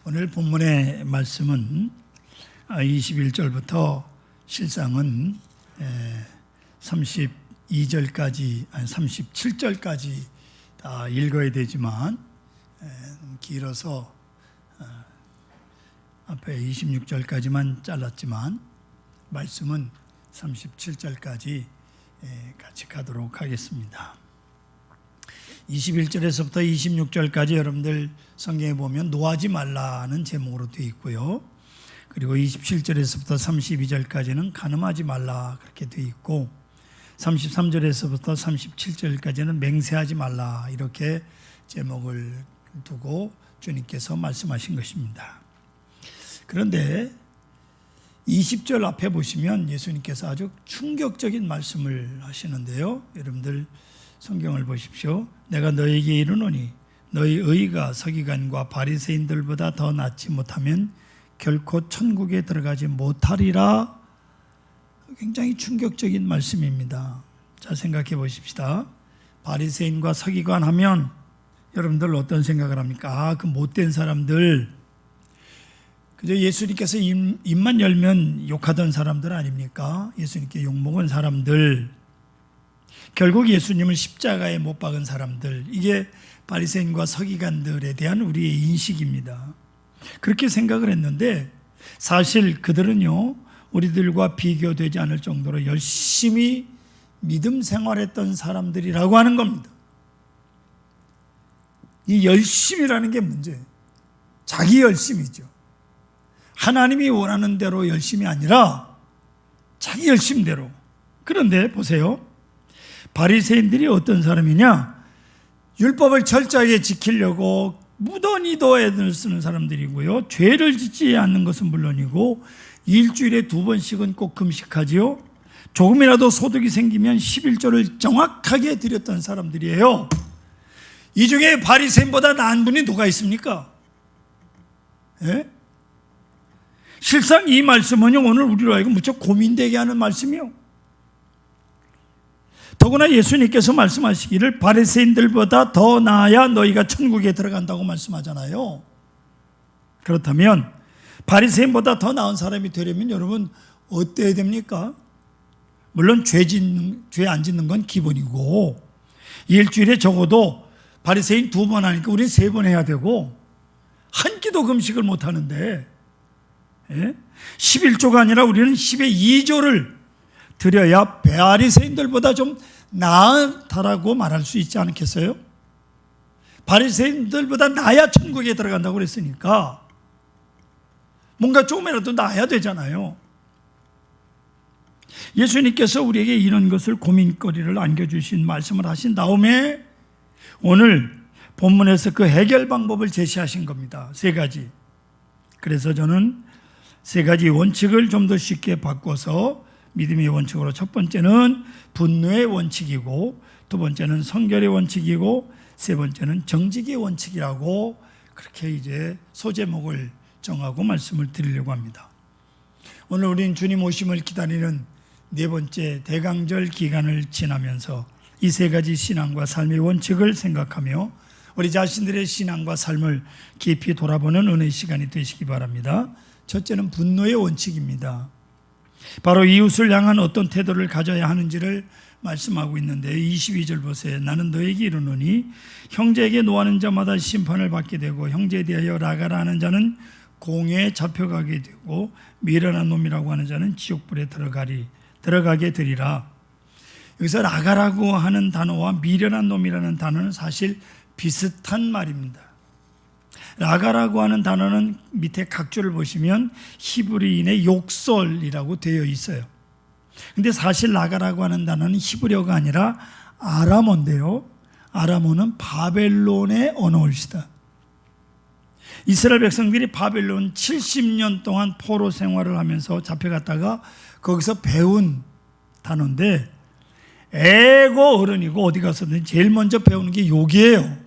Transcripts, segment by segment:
오늘 본문의 말씀은 21절부터 실상은 32절까지 아니 37절까지 다 읽어야 되지만 길어서 앞에 26절까지만 잘랐지만 말씀은 37절까지 같이 가도록 하겠습니다. 21절에서부터 26절까지 여러분들 성경에 보면 노하지 말라는 제목으로 되어 있고요. 그리고 27절에서부터 32절까지는 간음하지 말라 그렇게 되어 있고 33절에서부터 37절까지는 맹세하지 말라 이렇게 제목을 두고 주님께서 말씀하신 것입니다. 그런데 20절 앞에 보시면 예수님께서 아주 충격적인 말씀을 하시는데요. 여러분들 성경을 보십시오. 내가 너에게 이르노니 너희 의가 서기관과 바리새인들보다 더 낫지 못하면 결코 천국에 들어가지 못하리라. 굉장히 충격적인 말씀입니다. 자, 생각해 보십시다. 바리새인과 서기관 하면 여러분들 어떤 생각을 합니까? 그 못된 사람들, 그저 예수님께서 입만 열면 욕하던 사람들 아닙니까? 예수님께 욕먹은 사람들, 결국 예수님을 십자가에 못 박은 사람들, 이게 바리새인과 서기관들에 대한 우리의 인식입니다. 그렇게 생각을 했는데 사실 그들은요, 우리들과 비교되지 않을 정도로 열심히 믿음 생활했던 사람들이라고 하는 겁니다. 이 열심이라는 게 문제예요. 자기 열심이죠. 하나님이 원하는 대로 열심이 아니라 자기 열심대로. 그런데 보세요. 바리새인들이 어떤 사람이냐? 율법을 철저하게 지키려고 무던히도 애들 쓰는 사람들이고요. 죄를 짓지 않는 것은 물론이고 일주일에 2번씩은 꼭 금식하지요. 조금이라도 소득이 생기면 11조를 정확하게 드렸던 사람들이에요. 이 중에 바리새인보다 나은 분이 누가 있습니까? 예? 실상 이 말씀은 오늘 우리로 하여금 무척 고민되게 하는 말씀이요. 더구나 예수님께서 말씀하시기를 바리새인들보다 더 나아야 너희가 천국에 들어간다고 말씀하잖아요. 그렇다면 바리새인보다 더 나은 사람이 되려면 여러분 어때야 됩니까? 물론 죄 안 짓는 건 기본이고 일주일에 적어도 바리새인 2번 하니까 우리는 3번 해야 되고 한 끼도 금식을 못 하는데 11조가 아니라 우리는 10의 2조를 드려야 바리새인들보다 좀 나다라고 말할 수 있지 않겠어요? 바리새인들보다 나야 천국에 들어간다고 그랬으니까 뭔가 조금이라도 나야 되잖아요. 예수님께서 우리에게 이런 것을 고민거리를 안겨주신 말씀을 하신 다음에 오늘 본문에서 그 해결 방법을 제시하신 겁니다. 3가지. 그래서 저는 3가지 원칙을 좀 더 쉽게 바꿔서 믿음의 원칙으로 첫 번째는 분노의 원칙이고 두 번째는 성결의 원칙이고 세 번째는 정직의 원칙이라고 그렇게 이제 소제목을 정하고 말씀을 드리려고 합니다. 오늘 우리는 주님 오심을 기다리는 4번째 대강절 기간을 지나면서 이 3가지 신앙과 삶의 원칙을 생각하며 우리 자신들의 신앙과 삶을 깊이 돌아보는 은혜의 시간이 되시기 바랍니다. 첫째는 분노의 원칙입니다. 바로 이웃을 향한 어떤 태도를 가져야 하는지를 말씀하고 있는데 22절 보세요. 나는 너에게 이르노니 형제에게 노하는 자마다 심판을 받게 되고 형제에 대하여 라가라 하는 자는 공회에 잡혀가게 되고 미련한 놈이라고 하는 자는 지옥불에 들어가게 되리라. 여기서 라가라고 하는 단어와 미련한 놈이라는 단어는 사실 비슷한 말입니다. 라가라고 하는 단어는 밑에 각주를 보시면 히브리인의 욕설이라고 되어 있어요. 근데 사실 라가라고 하는 단어는 히브리어가 아니라 아람어인데요. 아람어는 바벨론의 언어일시다. 이스라엘 백성들이 바벨론 70년 동안 포로 생활을 하면서 잡혀갔다가 거기서 배운 단어인데 애고 어른이고 어디 가서든 제일 먼저 배우는 게 욕이에요.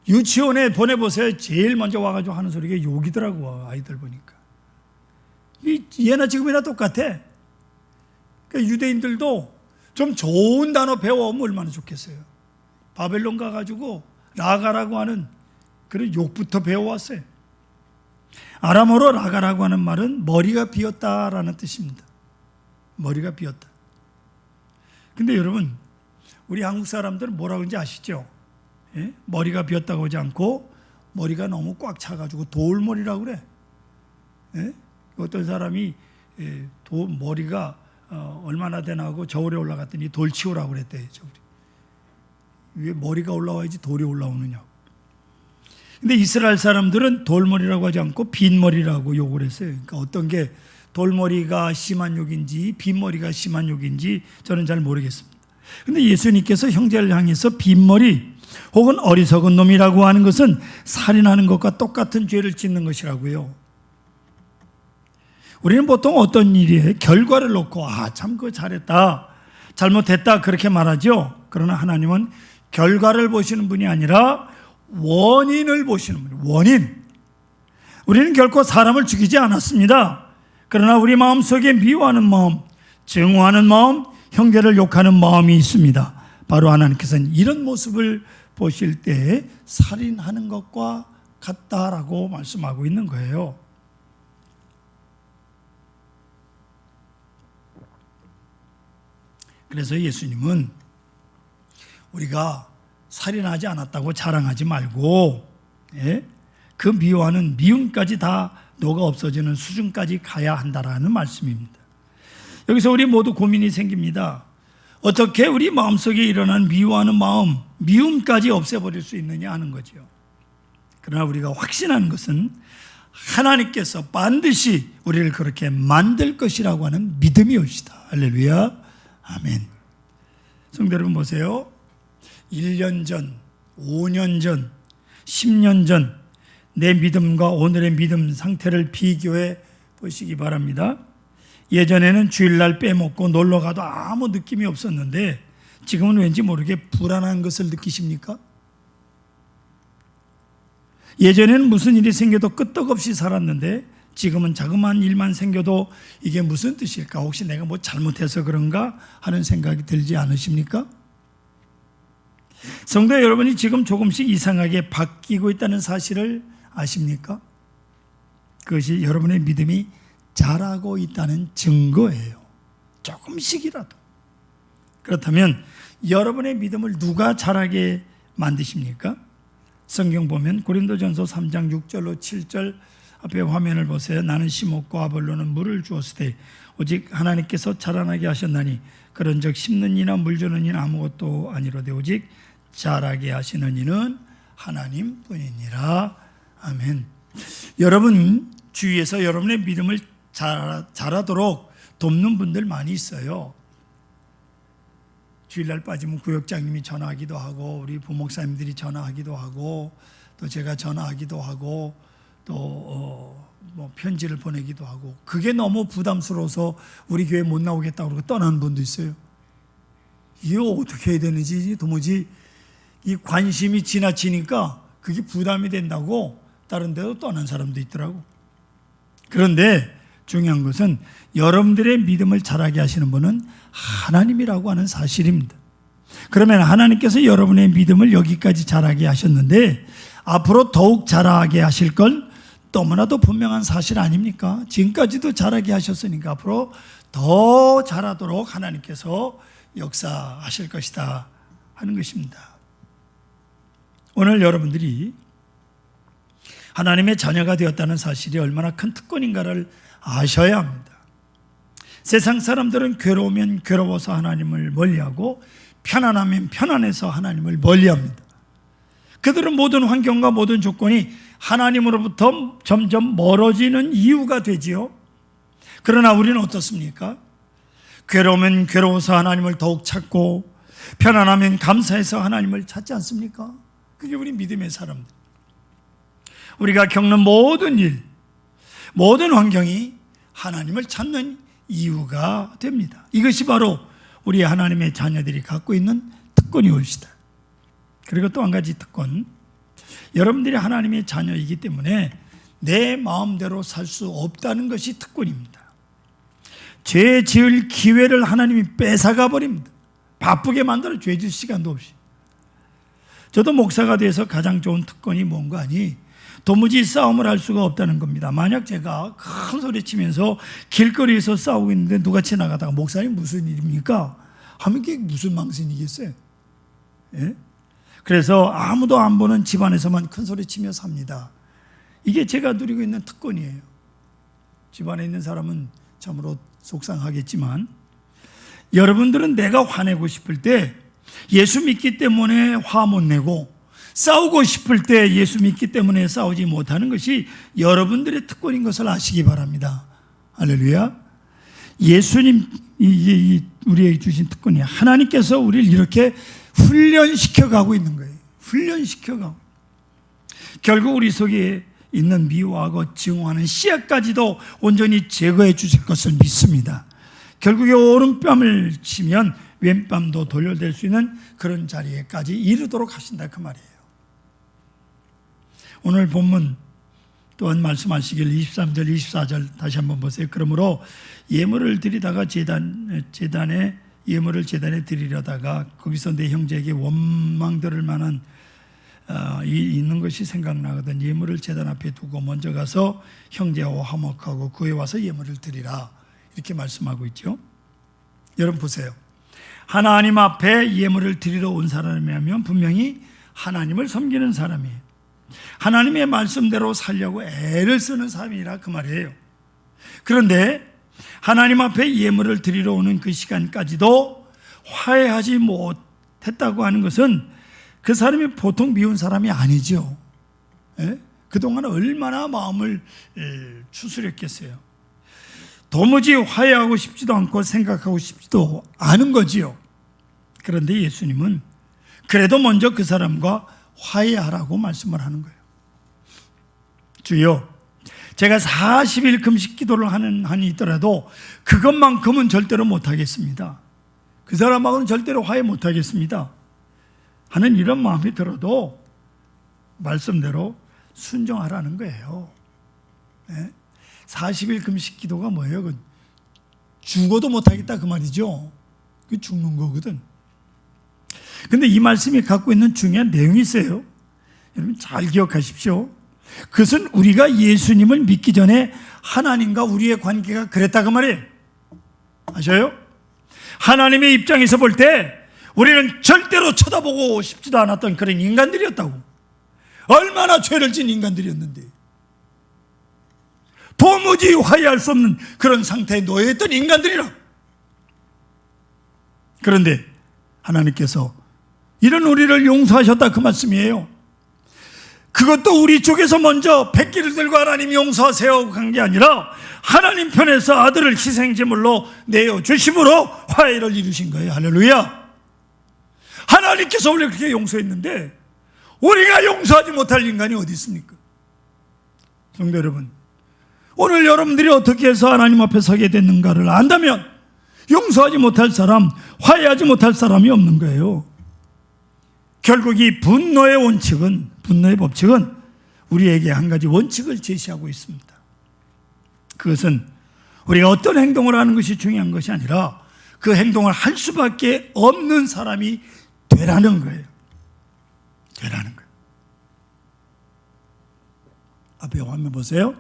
유치원에 보내보세요. 제일 먼저 와가지고 하는 소리가 욕이더라고. 아이들 보니까 예나 지금이나 똑같아. 그러니까 유대인들도 좀 좋은 단어 배워오면 얼마나 좋겠어요. 바벨론 가가지고 라가라고 하는 그런 욕부터 배워왔어요. 아람어로 라가라고 하는 말은 머리가 비었다라는 뜻입니다. 머리가 비었다. 근데 여러분, 우리 한국 사람들은 뭐라고 하는지 아시죠? 예? 머리가 비었다고 하지 않고 머리가 너무 꽉 차가지고 돌머리라고 그래. 예? 어떤 사람이 머리가 얼마나 되나 하고 저울에 올라갔더니 돌 치우라고 그랬대. 왜 머리가 올라와야지 돌이 올라오느냐고. 근데 이스라엘 사람들은 돌머리라고 하지 않고 빈머리라고 욕을 했어요. 그러니까 어떤 게 돌머리가 심한 욕인지 빈머리가 심한 욕인지 저는 잘 모르겠습니다. 근데 예수님께서 형제를 향해서 빈머리 혹은 어리석은 놈이라고 하는 것은 살인하는 것과 똑같은 죄를 짓는 것이라고요. 우리는 보통 어떤 일에 결과를 놓고 참 그거 잘했다, 잘못했다 그렇게 말하죠. 그러나 하나님은 결과를 보시는 분이 아니라 원인을 보시는 분이에요. 원인. 우리는 결코 사람을 죽이지 않았습니다. 그러나 우리 마음속에 미워하는 마음, 증오하는 마음, 형제를 욕하는 마음이 있습니다. 바로 하나님께서는 이런 모습을 보실 때 살인하는 것과 같다라고 말씀하고 있는 거예요. 그래서 예수님은 우리가 살인하지 않았다고 자랑하지 말고 그 미워하는 미움까지 다 녹아 없어지는 수준까지 가야 한다라는 말씀입니다. 여기서 우리 모두 고민이 생깁니다. 어떻게 우리 마음속에 일어난 미워하는 마음, 미움까지 없애버릴 수 있느냐 하는 거죠. 그러나 우리가 확신하는 것은 하나님께서 반드시 우리를 그렇게 만들 것이라고 하는 믿음이 옵시다. 할렐루야. 아멘. 성도 여러분 보세요. 1년 전, 5년 전, 10년 전 내 믿음과 오늘의 믿음 상태를 비교해 보시기 바랍니다. 예전에는 주일날 빼먹고 놀러가도 아무 느낌이 없었는데 지금은 왠지 모르게 불안한 것을 느끼십니까? 예전에는 무슨 일이 생겨도 끄떡없이 살았는데 지금은 자그마한 일만 생겨도 이게 무슨 뜻일까? 혹시 내가 뭐 잘못해서 그런가 하는 생각이 들지 않으십니까? 성도 여러분이 지금 조금씩 이상하게 바뀌고 있다는 사실을 아십니까? 그것이 여러분의 믿음이 자라고 있다는 증거예요. 조금씩이라도. 그렇다면 여러분의 믿음을 누가 자라게 만드십니까? 성경 보면 고린도전서 3장 6절로 7절 앞에 화면을 보세요. 나는 심었고 아볼로는 물을 주었을 때 오직 하나님께서 자라나게 하셨나니 그런즉 심는 이나 물 주는 이는 아무것도 아니로되 오직 자라게 하시는 이는 하나님 뿐이니라. 아멘. 여러분 주위에서 여러분의 믿음을 자라도록 돕는 분들 많이 있어요. 주일날 빠지면 구역장님이 전화하기도 하고 우리 부목사님들이 전화하기도 하고 또 제가 전화하기도 하고 또 뭐 편지를 보내기도 하고 그게 너무 부담스러워서 우리 교회 못 나오겠다고 그러고 떠나는 분도 있어요. 이거 어떻게 해야 되는지 도무지 이 관심이 지나치니까 그게 부담이 된다고 다른 데로 떠난 사람도 있더라고. 그런데 중요한 것은 여러분들의 믿음을 자라게 하시는 분은 하나님이라고 하는 사실입니다. 그러면 하나님께서 여러분의 믿음을 여기까지 자라게 하셨는데 앞으로 더욱 자라게 하실 건 너무나도 분명한 사실 아닙니까? 지금까지도 자라게 하셨으니까 앞으로 더 자라도록 하나님께서 역사하실 것이다 하는 것입니다. 오늘 여러분들이 하나님의 자녀가 되었다는 사실이 얼마나 큰 특권인가를 아셔야 합니다. 세상 사람들은 괴로우면 괴로워서 하나님을 멀리하고 편안하면 편안해서 하나님을 멀리합니다. 그들은 모든 환경과 모든 조건이 하나님으로부터 점점 멀어지는 이유가 되지요. 그러나 우리는 어떻습니까? 괴로우면 괴로워서 하나님을 더욱 찾고 편안하면 감사해서 하나님을 찾지 않습니까? 그게 우리 믿음의 사람들. 우리가 겪는 모든 일, 모든 환경이 하나님을 찾는 이유가 됩니다. 이것이 바로 우리 하나님의 자녀들이 갖고 있는 특권이 옵시다. 그리고 또 한 가지 특권, 여러분들이 하나님의 자녀이기 때문에 내 마음대로 살 수 없다는 것이 특권입니다. 죄 지을 기회를 하나님이 뺏어가 버립니다. 바쁘게 만들어 죄 지을 시간도 없이. 저도 목사가 돼서 가장 좋은 특권이 뭔가 하니 도무지 싸움을 할 수가 없다는 겁니다. 만약 제가 큰 소리 치면서 길거리에서 싸우고 있는데 누가 지나가다가 목사님 무슨 일입니까? 하면 그게 무슨 망신이겠어요? 예? 그래서 아무도 안 보는 집안에서만 큰 소리 치며 삽니다. 이게 제가 누리고 있는 특권이에요. 집안에 있는 사람은 참으로 속상하겠지만 여러분들은 내가 화내고 싶을 때 예수 믿기 때문에 화 못 내고 싸우고 싶을 때 예수 믿기 때문에 싸우지 못하는 것이 여러분들의 특권인 것을 아시기 바랍니다. 할렐루야. 예수님 우리에게 주신 특권이에요. 하나님께서 우리를 이렇게 훈련시켜 가고 있는 거예요. 훈련시켜 가고. 결국 우리 속에 있는 미워하고 증오하는 씨앗까지도 온전히 제거해 주실 것을 믿습니다. 결국에 오른뺨을 치면 왼뺨도 돌려댈 수 있는 그런 자리에까지 이르도록 하신다 그 말이에요. 오늘 본문 또한 말씀하시길 23절 24절 다시 한번 보세요. 그러므로 예물을 드리다가 제단에 예물을 제단에 드리려다가 거기서 내 형제에게 원망 들을 만한 있는 것이 생각나거든. 예물을 제단 앞에 두고 먼저 가서 형제와 화목하고 구해 와서 예물을 드리라. 이렇게 말씀하고 있죠. 여러분 보세요. 하나님 앞에 예물을 드리러 온 사람이라면 분명히 하나님을 섬기는 사람이에요. 하나님의 말씀대로 살려고 애를 쓰는 사람이라 그 말이에요. 그런데 하나님 앞에 예물을 드리러 오는 그 시간까지도 화해하지 못했다고 하는 것은 그 사람이 보통 미운 사람이 아니죠. 예? 그동안 얼마나 마음을 추스렸겠어요. 도무지 화해하고 싶지도 않고 생각하고 싶지도 않은 거지요. 그런데 예수님은 그래도 먼저 그 사람과 화해하라고 말씀을 하는 거예요. 주여, 제가 40일 금식 기도를 하는 한이 있더라도 그것만큼은 절대로 못하겠습니다. 그 사람하고는 절대로 화해 못하겠습니다 하는 이런 마음이 들어도 말씀대로 순종하라는 거예요. 40일 금식 기도가 뭐예요? 죽어도 못하겠다 그 말이죠. 그 죽는 거거든. 근데 이 말씀이 갖고 있는 중요한 내용이 있어요. 여러분 잘 기억하십시오. 그것은 우리가 예수님을 믿기 전에 하나님과 우리의 관계가 그랬다 그 말이에요. 아셔요? 하나님의 입장에서 볼 때 우리는 절대로 쳐다보고 싶지도 않았던 그런 인간들이었다고. 얼마나 죄를 진 인간들이었는데 도무지 화해할 수 없는 그런 상태에 놓여 있던 인간들이라. 그런데 하나님께서 이런 우리를 용서하셨다 그 말씀이에요. 그것도 우리 쪽에서 먼저 백기를 들고 하나님 용서하세요 한 게 아니라 하나님 편에서 아들을 희생제물로 내어주심으로 화해를 이루신 거예요. 할렐루야. 하나님께서 원래 그렇게 용서했는데 우리가 용서하지 못할 인간이 어디 있습니까? 성도 여러분, 오늘 여러분들이 어떻게 해서 하나님 앞에 서게 됐는가를 안다면 용서하지 못할 사람, 화해하지 못할 사람이 없는 거예요. 결국 이 분노의 법칙은 우리에게 한 가지 원칙을 제시하고 있습니다. 그것은 우리가 어떤 행동을 하는 것이 중요한 것이 아니라 그 행동을 할 수밖에 없는 사람이 되라는 거예요. 되라는 거예요. 앞에 화면 보세요.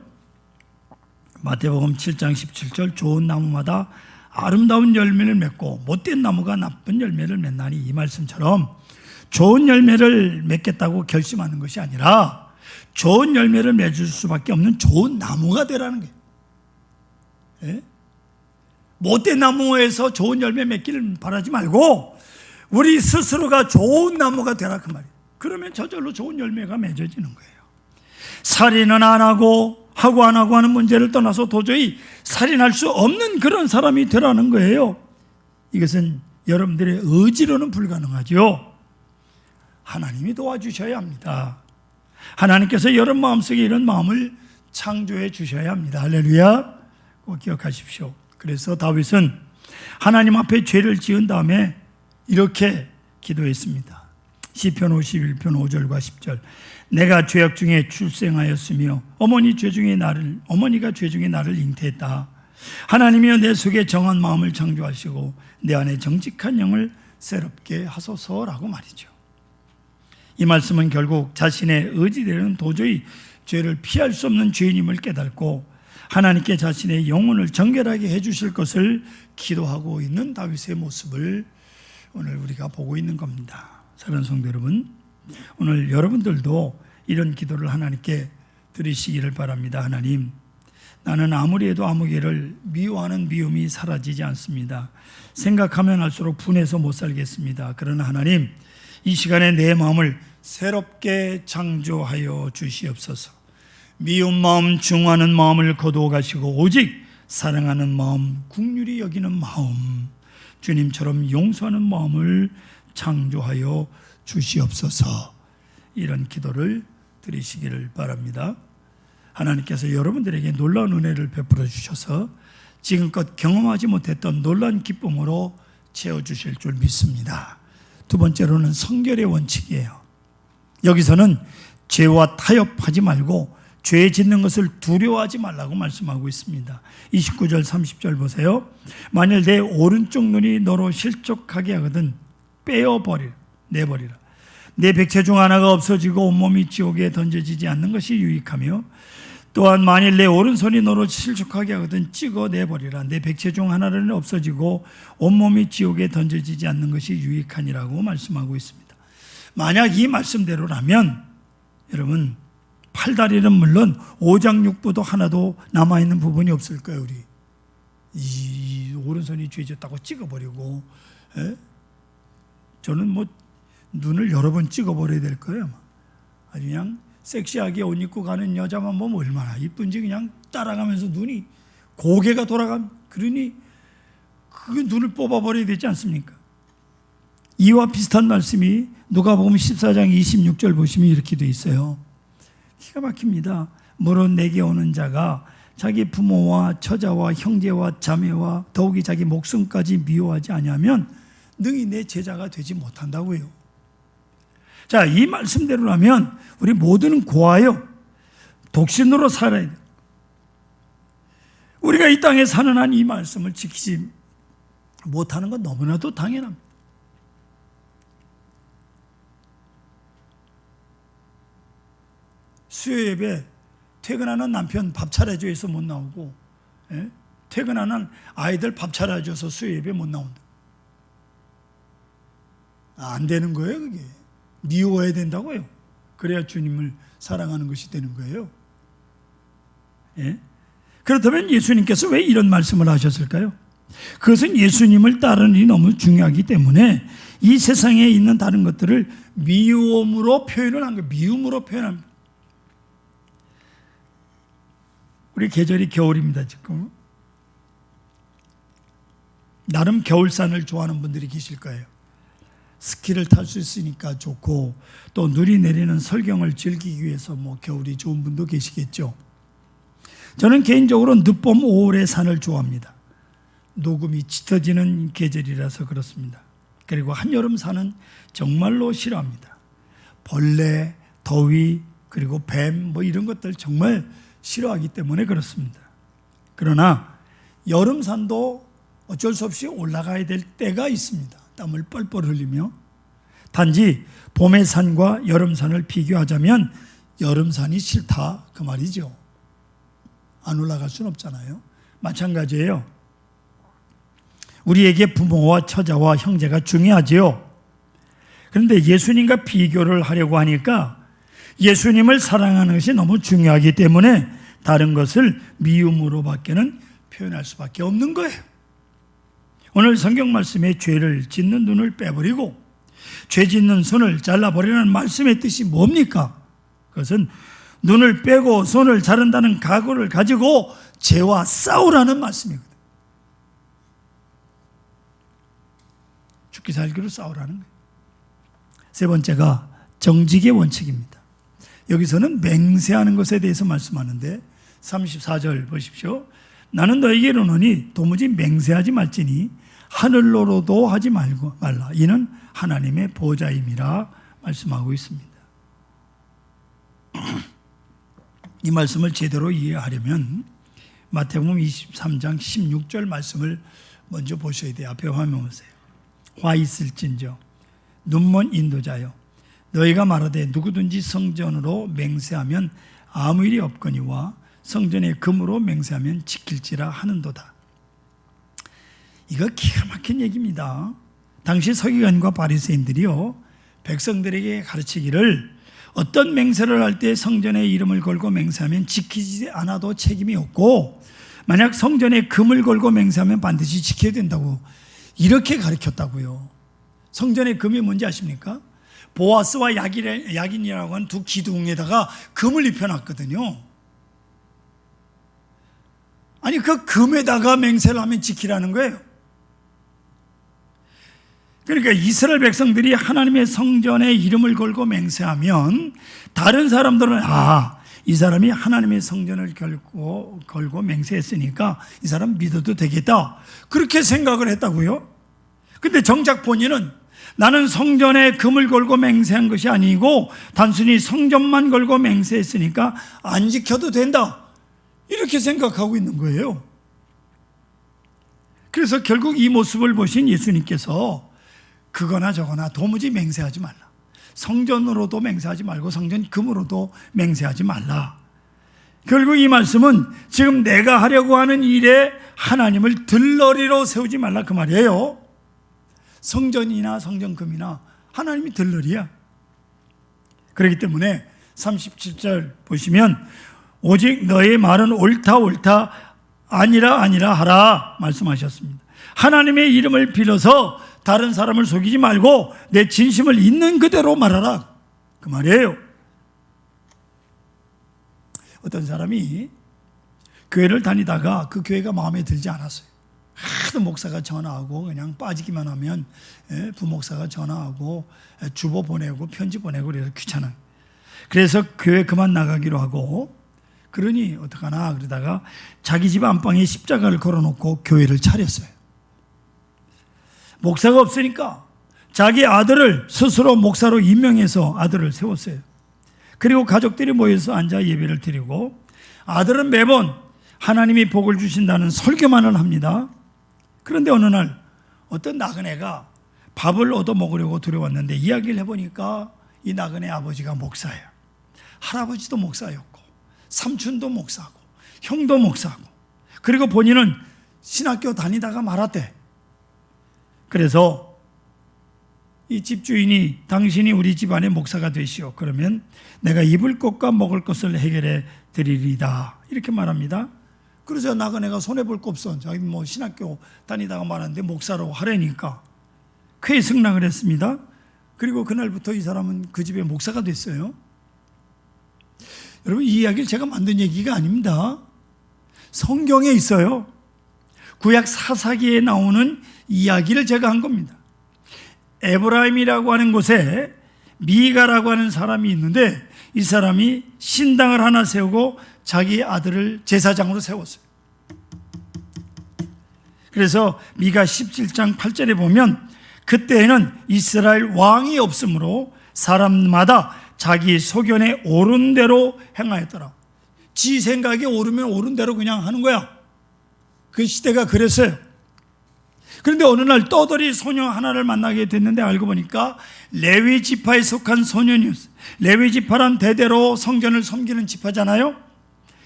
마태복음 7장 17절 좋은 나무마다 아름다운 열매를 맺고 못된 나무가 나쁜 열매를 맺나니 이 말씀처럼 좋은 열매를 맺겠다고 결심하는 것이 아니라 좋은 열매를 맺을 수밖에 없는 좋은 나무가 되라는 거예요. 예? 못된 나무에서 좋은 열매 맺기를 바라지 말고 우리 스스로가 좋은 나무가 되라 그 말이에요. 그러면 저절로 좋은 열매가 맺어지는 거예요. 살인은 안 하고 안 하고 하는 문제를 떠나서 도저히 살인할 수 없는 그런 사람이 되라는 거예요. 이것은 여러분들의 의지로는 불가능하죠. 하나님이 도와주셔야 합니다. 하나님께서 여러분 마음속에 이런 마음을 창조해 주셔야 합니다. 할렐루야. 꼭 기억하십시오. 그래서 다윗은 하나님 앞에 죄를 지은 다음에 이렇게 기도했습니다. 시편 51편 5절과 10절. 내가 죄악 중에 출생하였으며 어머니가 죄 중에 나를 잉태했다. 하나님이여 내 속에 정한 마음을 창조하시고 내 안에 정직한 영을 새롭게 하소서라고 말이죠. 이 말씀은 결국 자신의 의지대로는 도저히 죄를 피할 수 없는 죄인임을 깨닫고 하나님께 자신의 영혼을 정결하게 해주실 것을 기도하고 있는 다윗의 모습을 오늘 우리가 보고 있는 겁니다. 사랑하는 성도 여러분, 오늘 여러분들도 이런 기도를 하나님께 드리시기를 바랍니다. 하나님, 나는 아무리 해도 아무개를 미워하는 미움이 사라지지 않습니다. 생각하면 할수록 분해서 못 살겠습니다. 그러나 하나님, 이 시간에 내 마음을 새롭게 창조하여 주시옵소서. 미운 마음, 중하는 마음을 거두어 가시고 오직 사랑하는 마음, 긍휼히 여기는 마음, 주님처럼 용서하는 마음을 창조하여 주시옵소서. 이런 기도를 드리시기를 바랍니다. 하나님께서 여러분들에게 놀라운 은혜를 베풀어 주셔서 지금껏 경험하지 못했던 놀라운 기쁨으로 채워주실 줄 믿습니다. 두 번째로는 성결의 원칙이에요. 여기서는 죄와 타협하지 말고 죄 짓는 것을 두려워하지 말라고 말씀하고 있습니다. 29절 30절 보세요. 만일 내 오른쪽 눈이 너로 실족하게 하거든 내버리라. 내 백체 중 하나가 없어지고 온몸이 지옥에 던져지지 않는 것이 유익하며 또한 만일 내 오른손이 너로 실족하게 하거든 찍어내버리라. 내 백체 중 하나는 없어지고 온몸이 지옥에 던져지지 않는 것이 유익하니라고 말씀하고 있습니다. 만약 이 말씀대로라면 여러분, 팔다리는 물론 오장육부도 하나도 남아있는 부분이 없을 거예요. 우리 이 오른손이 죄졌다고 찍어버리고, 저는 뭐 눈을 여러 번 찍어버려야 될 거예요. 아주 그냥 섹시하게 옷 입고 가는 여자만 보면 얼마나 이쁜지 그냥 따라가면서 눈이 고개가 돌아가면, 그러니 그 눈을 뽑아버려야 되지 않습니까? 이와 비슷한 말씀이 누가복음 14장 26절 보시면 이렇게 돼 있어요. 기가 막힙니다. 물론 내게 오는 자가 자기 부모와 처자와 형제와 자매와 더욱이 자기 목숨까지 미워하지 아니하면 능히 내 제자가 되지 못한다고요. 자, 이 말씀대로라면 우리 모두는 고하여 독신으로 살아야 돼요. 우리가 이 땅에 사는 한 이 말씀을 지키지 못하는 건 너무나도 당연합니다. 수요 예배 퇴근하는 남편 밥 차려줘 해서 못 나오고, 퇴근하는 아이들 밥 차려줘서 수요 예배 못 나온다. 안 되는 거예요. 그게 미워해야 된다고요. 그래야 주님을 사랑하는 것이 되는 거예요. 그렇다면 예수님께서 왜 이런 말씀을 하셨을까요? 그것은 예수님을 따르는 일이 너무 중요하기 때문에 이 세상에 있는 다른 것들을 미움으로 표현을 한 거예요. 미움으로 표현합니다. 우리 계절이 겨울입니다. 지금 나름 겨울산을 좋아하는 분들이 계실 거예요. 스키를 탈 수 있으니까 좋고 또 눈이 내리는 설경을 즐기기 위해서 뭐 겨울이 좋은 분도 계시겠죠. 저는 개인적으로 늦봄 5월의 산을 좋아합니다. 녹음이 짙어지는 계절이라서 그렇습니다. 그리고 한여름 산은 정말로 싫어합니다. 벌레, 더위, 그리고 뱀 뭐 이런 것들 정말 싫어하기 때문에 그렇습니다. 그러나 여름산도 어쩔 수 없이 올라가야 될 때가 있습니다. 땀을 뻘뻘 흘리며. 단지 봄의 산과 여름산을 비교하자면 여름산이 싫다 그 말이죠. 안 올라갈 수는 없잖아요. 마찬가지예요. 우리에게 부모와 처자와 형제가 중요하지요. 그런데 예수님과 비교를 하려고 하니까 예수님을 사랑하는 것이 너무 중요하기 때문에 다른 것을 미움으로밖에는 표현할 수밖에 없는 거예요. 오늘 성경 말씀에 죄를 짓는 눈을 빼버리고 죄 짓는 손을 잘라버리는 말씀의 뜻이 뭡니까? 그것은 눈을 빼고 손을 자른다는 각오를 가지고 죄와 싸우라는 말씀이거든요. 죽기 살기로 싸우라는 거예요. 세 번째가 정직의 원칙입니다. 여기서는 맹세하는 것에 대해서 말씀하는데 34절 보십시오. 나는 너에게 이르노니 도무지 맹세하지 말지니 하늘로도 하지 말라. 이는 하나님의 보좌임이라 말씀하고 있습니다. 이 말씀을 제대로 이해하려면 마태복음 23장 16절 말씀을 먼저 보셔야 돼요. 앞에 화면 보세요. 화 있을진저 눈먼 인도자여 너희가 말하되 누구든지 성전으로 맹세하면 아무 일이 없거니와 성전의 금으로 맹세하면 지킬지라 하는도다. 이거 기가 막힌 얘기입니다. 당시 서기관과 바리새인들이요, 백성들에게 가르치기를 어떤 맹세를 할 때 성전의 이름을 걸고 맹세하면 지키지 않아도 책임이 없고 만약 성전에 금을 걸고 맹세하면 반드시 지켜야 된다고 이렇게 가르쳤다고요. 성전의 금이 뭔지 아십니까? 보아스와 야긴이라고 하는 두 기둥에다가 금을 입혀놨거든요. 아니 그 금에다가 맹세를 하면 지키라는 거예요. 그러니까 이스라엘 백성들이 하나님의 성전에 이름을 걸고 맹세하면 다른 사람들은 이 사람이 하나님의 성전을 걸고 맹세했으니까 이 사람 믿어도 되겠다, 그렇게 생각을 했다고요. 근데 정작 본인은 나는 성전에 금을 걸고 맹세한 것이 아니고 단순히 성전만 걸고 맹세했으니까 안 지켜도 된다, 이렇게 생각하고 있는 거예요. 그래서 결국 이 모습을 보신 예수님께서 그거나 저거나 도무지 맹세하지 말라, 성전으로도 맹세하지 말고 성전 금으로도 맹세하지 말라. 결국 이 말씀은 지금 내가 하려고 하는 일에 하나님을 들러리로 세우지 말라 그 말이에요. 성전이나 성전금이나 하나님이 들러리야. 그렇기 때문에 37절 보시면 오직 너의 말은 옳다 아니라 하라 말씀하셨습니다. 하나님의 이름을 빌어서 다른 사람을 속이지 말고 내 진심을 있는 그대로 말하라 그 말이에요. 어떤 사람이 교회를 다니다가 그 교회가 마음에 들지 않았어요. 하도 목사가 전화하고 그냥 빠지기만 하면 부목사가 전화하고 주보 보내고 편지 보내고 그래서 귀찮아요. 그래서 교회 그만 나가기로 하고, 그러니 어떡하나 그러다가 자기 집 안방에 십자가를 걸어놓고 교회를 차렸어요. 목사가 없으니까 자기 아들을 스스로 목사로 임명해서 아들을 세웠어요. 그리고 가족들이 모여서 앉아 예배를 드리고 아들은 매번 하나님이 복을 주신다는 설교만을 합니다. 그런데 어느 날 어떤 나그네가 밥을 얻어 먹으려고 들어왔는데 이야기를 해보니까 이 나그네 아버지가 목사예요. 할아버지도 목사였고 삼촌도 목사고 형도 목사고, 그리고 본인은 신학교 다니다가 말았대. 그래서 이 집주인이 당신이 우리 집안의 목사가 되시오. 그러면 내가 입을 것과 먹을 것을 해결해 드리리다, 이렇게 말합니다. 그래서 나그네가 손해볼 거 없어. 자기 신학교 다니다가 말았는데 목사로 하려니까 쾌히 승낙을 했습니다. 그리고 그날부터 이 사람은 그 집의 목사가 됐어요. 여러분, 이 이야기를 제가 만든 얘기가 아닙니다. 성경에 있어요. 구약 사사기에 나오는 이야기를 제가 한 겁니다. 에브라임이라고 하는 곳에 미가라고 하는 사람이 있는데 이 사람이 신당을 하나 세우고 자기 아들을 제사장으로 세웠어요. 그래서 미가 17장 8절에 보면 그때에는 이스라엘 왕이 없으므로 사람마다 자기 소견에 옳은 대로 행하였더라. 지 생각에 옳으면 옳은 대로 그냥 하는 거야. 그 시대가 그랬어요. 그런데 어느 날 떠돌이 소녀 하나를 만나게 됐는데 알고 보니까 레위 지파에 속한 소년이었어요. 레위 지파란 대대로 성전을 섬기는 지파잖아요.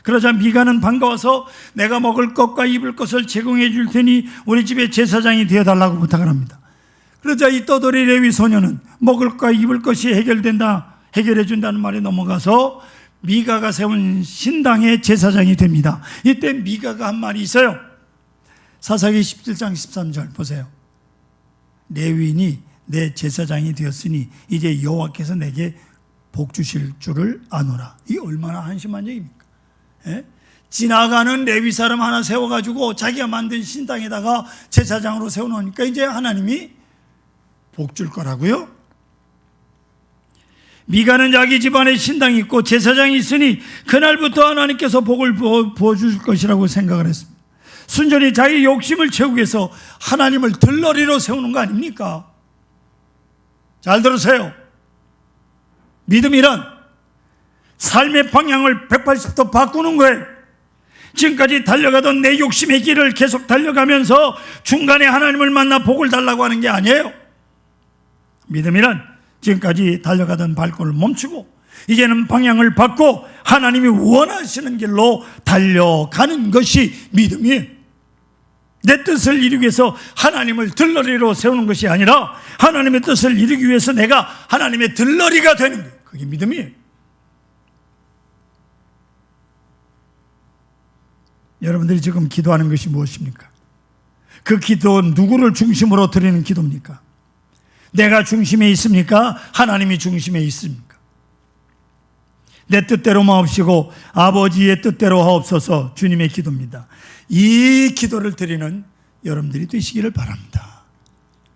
그러자 미가는 반가워서 내가 먹을 것과 입을 것을 제공해 줄 테니 우리 집의 제사장이 되어달라고 부탁을 합니다. 그러자 이 떠돌이 레위 소녀는 먹을 것과 입을 것이 해결해 준다는 말에 넘어가서 미가가 세운 신당의 제사장이 됩니다. 이때 미가가 한 말이 있어요. 사사기 17장 13절 보세요. 레위인이 내 제사장이 되었으니 이제 여호와께서 내게 복 주실 줄을 아노라. 이 얼마나 한심한 얘기입니까? 예? 지나가는 레위 사람 하나 세워가지고 자기가 만든 신당에다가 제사장으로 세워놓으니까 이제 하나님이 복 줄 거라고요? 미가는 자기 집안에 신당이 있고 제사장이 있으니 그날부터 하나님께서 복을 부어줄 것이라고 생각을 했습니다. 순전히 자기 욕심을 채우기 위해서 하나님을 들러리로 세우는 거 아닙니까? 잘 들으세요. 믿음이란 삶의 방향을 180도 바꾸는 거예요. 지금까지 달려가던 내 욕심의 길을 계속 달려가면서 중간에 하나님을 만나 복을 달라고 하는 게 아니에요. 믿음이란 지금까지 달려가던 발걸음을 멈추고 이제는 방향을 바꿔 하나님이 원하시는 길로 달려가는 것이 믿음이에요. 내 뜻을 이루기 위해서 하나님을 들러리로 세우는 것이 아니라 하나님의 뜻을 이루기 위해서 내가 하나님의 들러리가 되는 거예요. 그게 믿음이에요. 여러분들이 지금 기도하는 것이 무엇입니까? 그 기도는 누구를 중심으로 드리는 기도입니까? 내가 중심에 있습니까? 하나님이 중심에 있습니까? 내 뜻대로 마옵시고 아버지의 뜻대로 하옵소서, 주님의 기도입니다. 이 기도를 드리는 여러분들이 되시기를 바랍니다.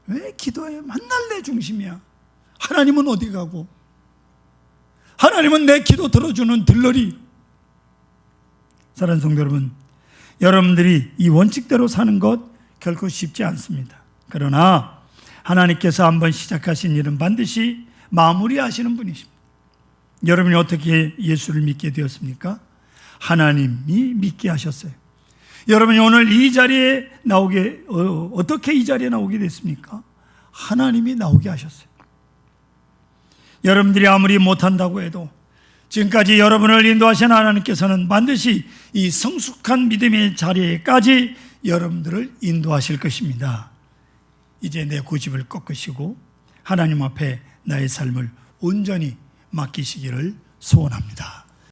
왜 기도에 맨날 내 중심이야? 하나님은 어디 가고? 하나님은 내 기도 들어주는 들러리. 사랑하는 성도 여러분, 여러분들이 이 원칙대로 사는 것 결코 쉽지 않습니다. 그러나 하나님께서 한번 시작하신 일은 반드시 마무리하시는 분이십니다. 여러분이 어떻게 예수를 믿게 되었습니까? 하나님이 믿게 하셨어요. 여러분이 오늘 이 자리에 어떻게 이 자리에 나오게 됐습니까? 하나님이 나오게 하셨어요. 여러분들이 아무리 못한다고 해도 지금까지 여러분을 인도하신 하나님께서는 반드시 이 성숙한 믿음의 자리에까지 여러분들을 인도하실 것입니다. 이제 내 고집을 꺾으시고 하나님 앞에 나의 삶을 온전히 맡기시기를 소원합니다.